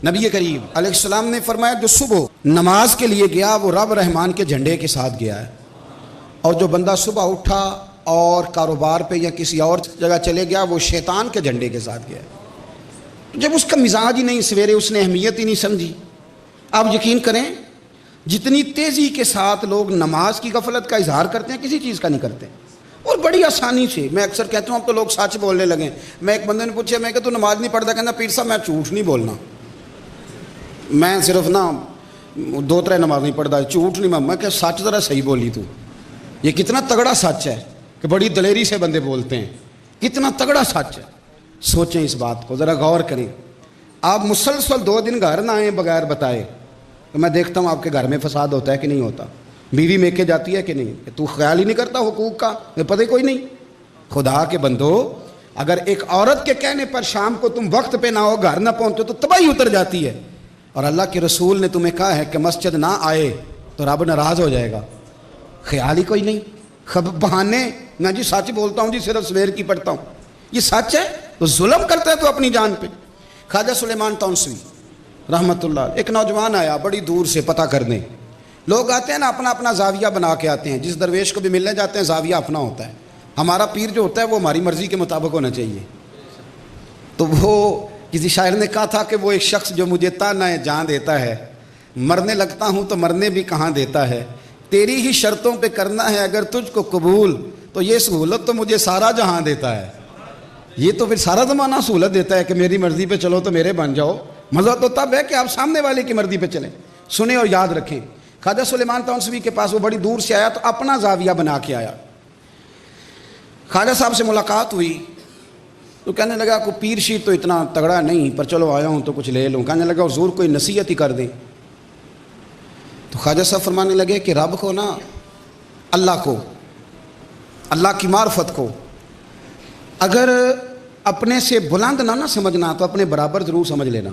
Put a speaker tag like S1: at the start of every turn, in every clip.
S1: نبی کریم علیہ السلام نے فرمایا جو صبح نماز کے لیے گیا وہ رب رحمان کے جھنڈے کے ساتھ گیا ہے، اور جو بندہ صبح اٹھا اور کاروبار پہ یا کسی اور جگہ چلے گیا وہ شیطان کے جھنڈے کے ساتھ گیا ہے۔ جب اس کا مزاج ہی نہیں، سویرے اس نے اہمیت ہی نہیں سمجھی۔ آپ یقین کریں جتنی تیزی کے ساتھ لوگ نماز کی غفلت کا اظہار کرتے ہیں کسی چیز کا نہیں کرتے، اور بڑی آسانی سے۔ میں اکثر کہتا ہوں اب تو لوگ سچ بولنے لگے۔ میں ایک بندے نے پوچھا، میں کہ تو نماز نہیں پڑھتا؟ کہنا پیر صاحب میں جھوٹ نہیں بولنا، میں صرف نا 2-3 نماز نہیں پڑھتا، جھوٹ نہیں۔ میں کہ سچ ذرا صحیح بولی تو۔ یہ کتنا تگڑا سچ ہے کہ بڑی دلیری سے بندے بولتے ہیں، کتنا تگڑا سچ ہے۔ سوچیں اس بات کو، ذرا غور کریں۔ آپ مسلسل 2 دن گھر نہ آئیں بغیر بتائے تو میں دیکھتا ہوں آپ کے گھر میں فساد ہوتا ہے کہ نہیں ہوتا، بیوی میکے جاتی ہے کہ نہیں، کہ تو خیال ہی نہیں کرتا حقوق کا، پتہ کوئی نہیں۔ خدا کے بندو، اگر ایک عورت کے کہنے پر شام کو تم وقت پہ نہ ہو، گھر نہ پہنچو تو تباہی اتر جاتی ہے، اور اللہ کے رسول نے تمہیں کہا ہے کہ مسجد نہ آئے تو رب ناراض ہو جائے گا۔ خیال ہی کوئی نہیں، بہانے میں جی سچ بولتا ہوں جی، صرف سویر کی پڑھتا ہوں، یہ سچ ہے تو ظلم کرتا ہے تو اپنی جان پہ۔ خواجہ سلیمان تونسوی رحمۃ اللہ، ایک نوجوان آیا بڑی دور سے پتہ کرنے۔ لوگ آتے ہیں نا اپنا اپنا زاویہ بنا کے آتے ہیں، جس درویش کو بھی ملنے جاتے ہیں زاویہ اپنا ہوتا ہے۔ ہمارا پیر جو ہوتا ہے وہ ہماری مرضی کے مطابق ہونا چاہیے۔ تو وہ کسی شاعر نے کہا تھا کہ وہ ایک شخص جو مجھے تانا جان دیتا ہے، مرنے لگتا ہوں تو مرنے بھی کہاں دیتا ہے، تیری ہی شرطوں پہ کرنا ہے اگر تجھ کو قبول تو یہ سہولت تو مجھے سارا جہاں دیتا ہے۔ یہ تو پھر سارا زمانہ سہولت دیتا ہے کہ میری مرضی پہ چلو تو میرے بن جاؤ۔ مزہ تو تب ہے کہ آپ سامنے والے کی مرضی پہ چلیں۔ سنیں اور یاد رکھیں، خواجہ سلیمان تونسوی کے پاس وہ بڑی دور سے آیا تو اپنا زاویہ بنا کے آیا۔ خواجہ صاحب سے ملاقات ہوئی تو کہنے لگا کوئی پیر شیر تو اتنا تگڑا نہیں، پر چلو آیا ہوں تو کچھ لے لوں۔ کہنے لگا حضور کوئی نصیحت ہی کر دیں۔ تو خواجہ صاحب فرمانے لگے کہ رب کو نا، اللہ کو، اللہ کی معرفت کو اگر اپنے سے بلند نہ سمجھنا تو اپنے برابر ضرور سمجھ لینا۔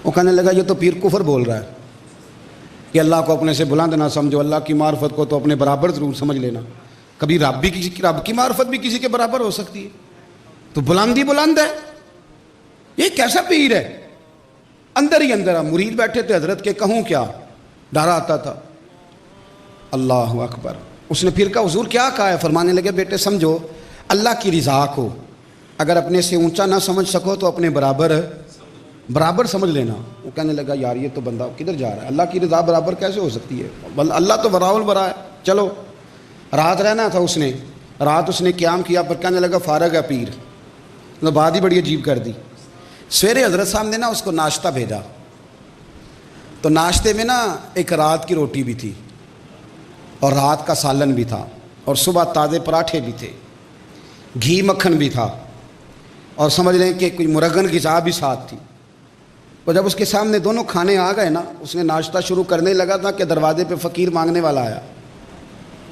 S1: وہ کہنے لگا یہ تو پیر کفر بول رہا ہے کہ اللہ کو اپنے سے بلند نہ سمجھو، اللہ کی معرفت کو تو اپنے برابر ضرور سمجھ لینا۔ کبھی رب کی معرفت بھی کسی کے برابر ہو سکتی ہے، تو بلند ہی بلند ہے۔ یہ کیسا پیر ہے؟ اندر ہی اندر مرید بیٹھے تھے حضرت کے، کہوں کیا، ڈر آتا تھا۔ اللہ اکبر۔ اس نے پھر کہا حضور کیا کہا ہے؟ فرمانے لگے بیٹے سمجھو، اللہ کی رضا کو اگر اپنے سے اونچا نہ سمجھ سکو تو اپنے برابر سمجھ لینا۔ وہ کہنے لگا یار یہ تو بندہ کدھر جا رہا ہے، اللہ کی رضا برابر کیسے ہو سکتی ہے، اللہ تو براء البراء ہے۔ چلو رات رہنا تھا، رات اس نے قیام کیا، پر کہنے لگا فارغ ہے پیر۔ بات ہی بڑی عجیب کر دی۔ سویرے حضرت صاحب نے نا اس کو ناشتہ بھیجا، تو ناشتے میں نا ایک رات کی روٹی بھی تھی اور رات کا سالن بھی تھا، اور صبح تازے پراٹھے بھی تھے، گھی مکھن بھی تھا، اور سمجھ لیں کہ کوئی مرغن غذا بھی ساتھ تھی۔ تو جب اس کے سامنے دونوں کھانے آ گئے نا، اس نے ناشتہ شروع کرنے لگا تھا کہ دروازے پہ فقیر مانگنے والا آیا۔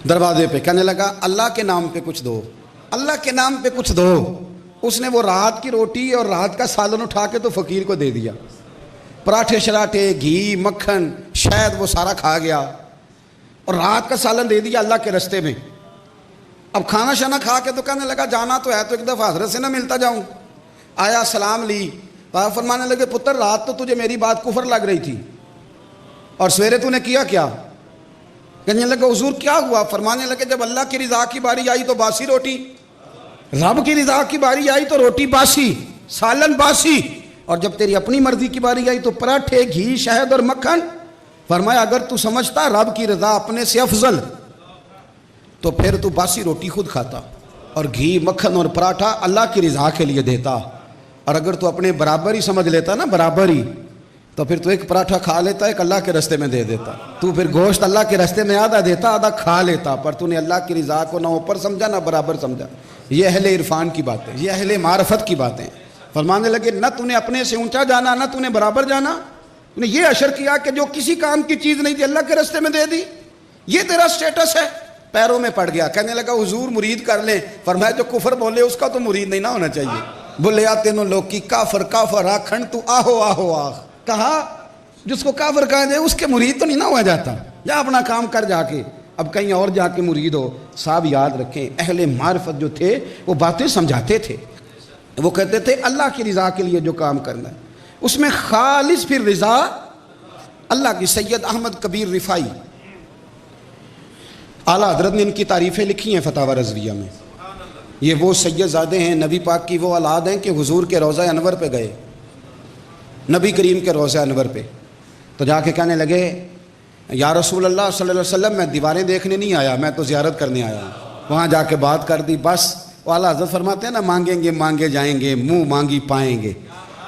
S1: دروازے پہ کہنے لگا اللہ کے نام پہ کچھ دو، اللہ کے نام پہ کچھ دو۔ اس نے وہ رات کی روٹی اور رات کا سالن اٹھا کے تو فقیر کو دے دیا، پراٹھے شراٹھے گھی مکھن شاید وہ سارا کھا گیا، اور رات کا سالن دے دیا اللہ کے رستے میں۔ اب کھانا شانا کھا کے تو کہنے لگا جانا تو ہے تو ایک دفعہ حضرت سے نہ ملتا جاؤں۔ آیا سلام لی، فرمانے لگے پتر رات تو تجھے میری بات کفر لگ رہی تھی، اور سویرے تو نے کیا کیا؟ کہنے لگا حضور کیا ہوا؟ فرمانے لگے جب اللہ کی رضا کی باری آئی تو باسی روٹی، رب کی رضا کی باری آئی تو روٹی باسی سالن باسی، اور جب تیری اپنی مرضی کی باری آئی تو پراٹھے گھی شہد اور مکھن۔ فرمایا اگر تو سمجھتا رب کی رضا اپنے سے افضل تو پھر تو باسی روٹی خود کھاتا اور گھی مکھن اور پراٹھا اللہ کی رضا کے لیے دیتا، اور اگر تو اپنے برابر ہی سمجھ لیتا نا، برابر ہی، تو پھر تو ایک پراٹھا کھا لیتا ایک اللہ کے رستے میں دے دیتا۔ تو پھر گوشت اللہ کے رستے میں آدھا دیتا آدھا کھا لیتا، پر تو نے اللہ کی رضا کو نہ اوپر سمجھا نہ برابر سمجھا۔ یہ اہل عرفان کی باتیں، یہ اہل معرفت کی باتیں۔ فرمانے لگے نہ تو نے اپنے سے اونچا جانا نہ تو نے برابر جانا، تو نے یہ اشر کیا کہ جو کسی کام کی چیز نہیں تھی اللہ کے رستے میں دے دی، یہ تیرا سٹیٹس ہے۔ پیروں میں پڑ گیا، کہنے لگا حضور مرید کر لیں۔ فرمایا جو کفر بولے اس کا تو مرید نہیں نہ ہونا چاہیے۔ بولے آتے نو لوگ کی کافر کافر آکھن تو آہو آہو آہ، کہا جس کو کافر کہا جائے اس کے مرید تو نہیں نہ ہوا جاتا، جا اپنا کام کر جا کے، اب کہیں اور جا کے مرید ہو۔ صاحب یاد رکھیں اہل معرفت جو تھے وہ باتیں سمجھاتے تھے، وہ کہتے تھے اللہ کی رضا کے لیے جو کام کرنا ہے اس میں خالص پھر رضا اللہ کی. سید احمد کبیر رفاعی اعلیٰ حضرت نے ان کی تعریفیں لکھی ہیں فتاوی رضویہ میں. یہ وہ سید زادے ہیں، نبی پاک کی وہ اولاد ہیں کہ حضور کے روضہ انور پہ گئے، نبی کریم کے روضہ انور پہ، تو جا کے کہنے لگے یا رسول اللہ صلی اللہ علیہ وسلم میں دیواریں دیکھنے نہیں آیا، میں تو زیارت کرنے آیا ہوں. وہاں جا کے بات کر دی بس. وہ اعلیٰ حضرت فرماتے ہیں نا مانگیں گے مانگے جائیں گے، منہ مانگی پائیں گے.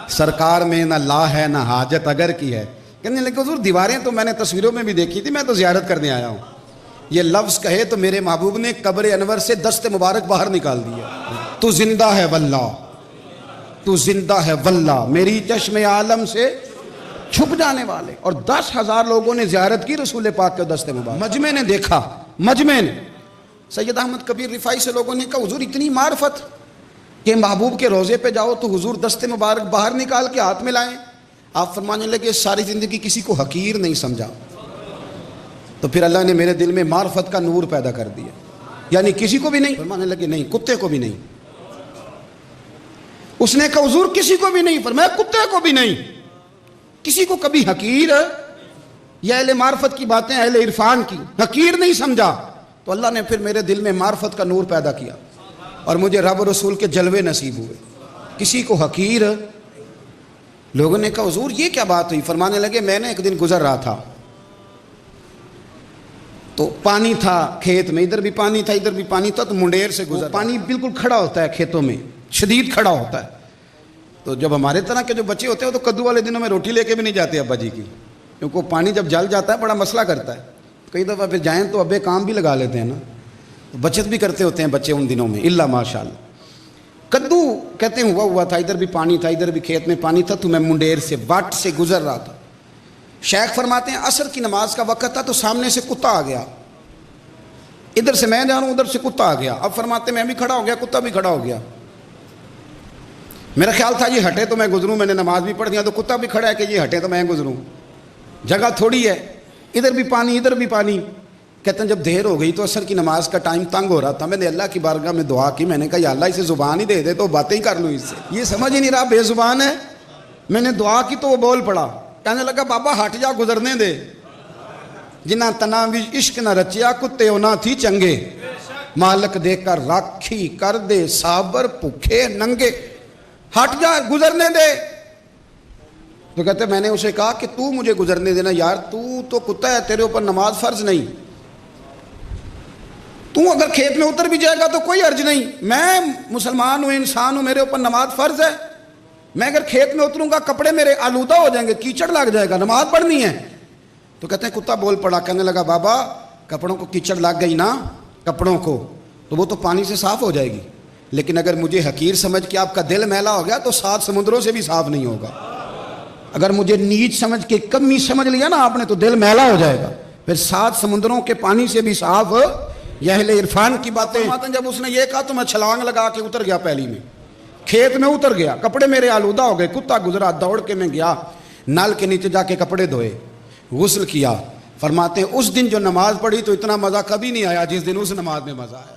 S1: سرکار میں نہ لا ہے نہ حاجت اگر کی ہے. کہنے لگے حضور دیواریں تو میں نے تصویروں میں بھی دیکھی تھی، میں تو زیارت کرنے آیا ہوں. یہ لفظ کہے تو میرے محبوب نے قبر انور سے دست مبارک باہر نکال دیا. تو زندہ ہے واللہ، تو زندہ ہے واللہ، میری چشم عالم سے چھپ جانے والے. اور 10,000 لوگوں نے زیارت کی رسول پاک کے دست مبارک. مجمع نے دیکھا، مجمع نے. سید احمد کبیر رفاعی سے لوگوں نے کہا حضور اتنی معرفت کہ محبوب کے روضے پہ جاؤ تو حضور دست مبارک باہر نکال کے ہاتھ میں لائیں. آپ فرمانے لگے ساری زندگی کسی کو حقیر نہیں سمجھا. تو پھر اللہ نے میرے دل میں معرفت کا نور پیدا کر دیا. یعنی کسی کو بھی نہیں. فرمانے لگے نہیں، کتے کو بھی نہیں. اس نے کہا حضور کسی کو بھی نہیں. فرمایا کتے کو بھی نہیں. کسی کو کبھی حقیر یا اہل معرفت کی باتیں اہل عرفان کی حقیر نہیں سمجھا. تو اللہ نے پھر میرے دل میں معرفت کا نور پیدا کیا اور مجھے رب و رسول کے جلوے نصیب ہوئے. کسی کو حقیر. لوگوں نے کہا حضور یہ کیا بات ہوئی؟ فرمانے لگے میں نے ایک دن گزر رہا تھا تو پانی تھا کھیت میں، ادھر بھی پانی تھا ادھر بھی پانی تھا، تو منڈیر سے گزر. پانی بالکل کھڑا ہوتا ہے کھیتوں میں، شدید کھڑا ہوتا ہے. تو جب ہمارے طرح کے جو بچے ہوتے ہیں وہ تو کدو والے دنوں میں روٹی لے کے بھی نہیں جاتے ابا جی کی، کیونکہ پانی جب جل جاتا ہے بڑا مسئلہ کرتا ہے. کئی دفعہ پھر جائیں تو ابے کام بھی لگا لیتے ہیں نا، بچت بھی کرتے ہوتے ہیں بچے ان دنوں میں اللہ ماشاء اللہ. کدو کہتے ہیں ہوا تھا، ادھر بھی پانی تھا ادھر بھی کھیت میں پانی تھا، تو میں منڈیر سے واٹ سے گزر رہا تھا. شیخ فرماتے ہیں عصر کی نماز کا وقت تھا تو سامنے سے کتا آ گیا. ادھر سے میں جا رہا ہوں ادھر سے کتا آ گیا. اب فرماتے ہیں میں بھی کھڑا ہو گیا کتا بھی کھڑا ہو گیا. میرا خیال تھا یہ ہٹے تو میں گزروں، میں نے نماز بھی پڑھ دیا تو کتا بھی کھڑا ہے کہ یہ ہٹے تو میں گزروں. جگہ تھوڑی ہے، ادھر بھی پانی ادھر بھی پانی. کہتے ہیں جب دیر ہو گئی تو عصر کی نماز کا ٹائم تنگ ہو رہا تھا، میں نے اللہ کی بارگاہ میں دعا کی. میں نے کہا یا اللہ اسے زبان ہی دے دے تو باتیں ہی کر لوں اس سے، یہ سمجھ ہی نہیں رہا بے زبان ہے. میں نے دعا کی تو وہ بول پڑا. کہنے لگا بابا ہٹ جا گزرنے دے، جنہ تنا بھی عشق نہ رچیا کتے ہونا تھی چنگے، مالک دے کر راکھی کر دے صابر بھوکے ننگے. ہٹ جا گزرنے دے. تو کہتے میں نے اسے کہا کہ تو مجھے گزرنے دینا یار، تو کتا ہے، تیرے اوپر نماز فرض نہیں. تو اگر کھیت میں اتر بھی جائے گا تو کوئی حرج نہیں، میں مسلمان ہوں انسان ہوں، میرے اوپر نماز فرض ہے. میں اگر کھیت میں اتروں گا کپڑے میرے آلودہ ہو جائیں گے، کیچڑ لگ جائے گا، نماز پڑھنی ہے. تو کہتے ہیں کتا بول پڑا. کہنے لگا بابا کپڑوں کو کیچڑ لگ گئی نا کپڑوں کو تو وہ تو پانی سے صاف ہو جائے گی، لیکن اگر مجھے حقیر سمجھ کے آپ کا دل میلا ہو گیا تو 7 سمندروں سے بھی صاف نہیں ہوگا. اگر مجھے نیچ سمجھ کے کمی سمجھ لیا نا آپ نے تو دل میلا ہو جائے گا، پھر 7 سمندروں کے پانی سے بھی صاف. یہ اہل عرفان کی باتیں. جب اس نے یہ کہا تو میں چھلانگ لگا کے اتر گیا، پہلی میں کھیت میں اتر گیا، کپڑے میرے آلودہ ہو گئے. کتا گزرا، دوڑ کے میں گیا نل کے نیچے جا کے کپڑے دھوئے، غسل کیا. فرماتے ہیں اس دن جو نماز پڑھی تو اتنا مزہ کبھی نہیں آیا جس دن اس نماز میں مزہ آیا.